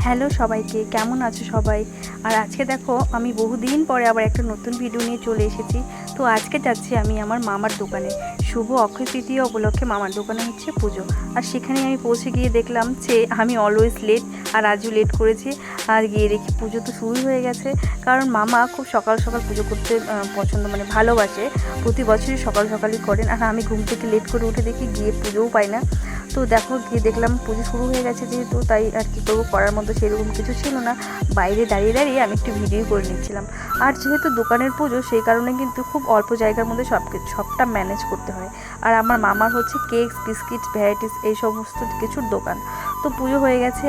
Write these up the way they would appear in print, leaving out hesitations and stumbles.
Hello সবাইকে, কেমন আছো সবাই? আর আজকে দেখো আমি বহুদিন পরে আবার একটা নতুন ভিডিও নিয়ে চলে এসেছি। তো আজকে যাচ্ছি আমি আমার মামার দোকানে। শুভ অক্ষয় তৃতীয়া উপলক্ষে মামার দোকানে হচ্ছে পুজো। আর সেখানে আমি পৌঁছে গিয়ে দেখলাম যে আমি অলওয়েজ লেট, আর আজও লেট করেছি। আর গিয়ে দেখি পুজো তো শুরুই হয়ে গেছে। কারণ মামা খুব সকাল সকাল পুজো করতে পছন্দ, মানে ভালোবাসে। প্রতি বছরই সকাল সকালই করেন। আর আমি ঘুম থেকে লেট করে উঠে দেখি গিয়ে পুজোও পাই না। তো দেখো গিয়ে দেখলাম পুজো শুরু হয়ে গেছে, যেহেতু তাই আর কি করবো, করার মতো সেরকম কিছু ছিল না। বাইরে দাঁড়িয়ে দাঁড়িয়ে আমি একটু ভিডিও করে নিচ্ছিলাম। আর যেহেতু দোকানের পুজো, সেই কারণে কিন্তু খুব অল্প জায়গার মধ্যে সবটা ম্যানেজ করতে হয়। আর আমার মামার হচ্ছে কেকস, বিস্কিট, ভ্যারাইটিস এই সমস্ত কিছুর দোকান। তো পুজো হয়ে গেছে,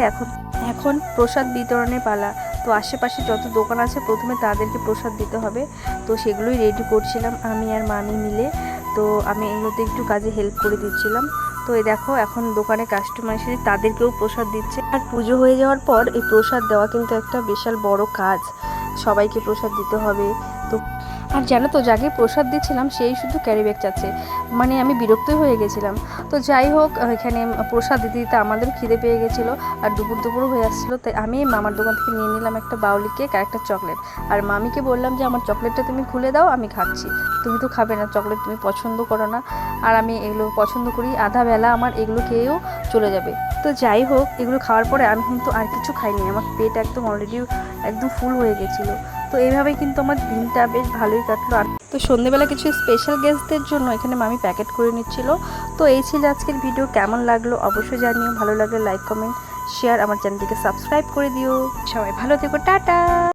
এখন প্রসাদ বিতরণের পালা। তো আশেপাশে যত দোকান আছে প্রথমে তাদেরকে প্রসাদ দিতে হবে। তো সেগুলোই রেডি করছিলাম আমি আর মামি মিলে। তো আমি এগুলোতে একটু কাজে হেল্প করে দিচ্ছিলাম। তো এই দেখো এখন দোকানে কাস্টমার এসে তাদেরকেও প্রসাদ দিচ্ছে। আর পুজো হয়ে যাওয়ার পর এই প্রসাদ দেওয়া কিন্তু একটা বিশাল বড় কাজ, সবাইকে প্রসাদ দিতে হবে। তো আর জানো তো, যাকে প্রসাদ দিচ্ছিলাম সেই শুধু ক্যারি ব্যাগ চাচ্ছে, মানে আমি বিরক্তই হয়ে গেছিলাম। তো যাই হোক, এখানে প্রসাদ দিতে দিতে আমাদেরও খিদে পেয়ে গেছিলো, আর দুপুরও হয়ে আসছিলো। তাই আমি মামার দোকান থেকে নিয়ে নিলাম একটা বাউলি কেক আর একটা চকলেট। আর মামিকে বললাম যে আমার চকলেটটা তুমি খুলে দাও, আমি খাচ্ছি, তুমি তো খাবে না চকলেট, তুমি পছন্দ করো না। আর আমি এগুলো পছন্দ করি, আধা বেলা আমার এগুলো খেয়েও চলে যাবে। তো যাই হোক, এগুলো খাওয়ার পরে আমি কিন্তু আর কিছু খাইনি, আমার পেট একদম অলরেডি একদম ফুল হয়ে গেছিলো। তো এইভাবেই কিন্তু আমার দিনটা বেশ ভালোই কাটলো। আর তো সন্ধ্যেবেলা কিছু স্পেশাল গেস্টদের জন্য এখানে মামি প্যাকেট করে নিচ্ছিল। তো এই ছিল আজকের ভিডিও। কেমন লাগলো অবশ্যই জানিও, ভালো লাগলে লাইক, কমেন্ট, শেয়ার, আমার চ্যানেলটিকে সাবস্ক্রাইব করে দিও। সবাই ভালো থেকো, টাটা।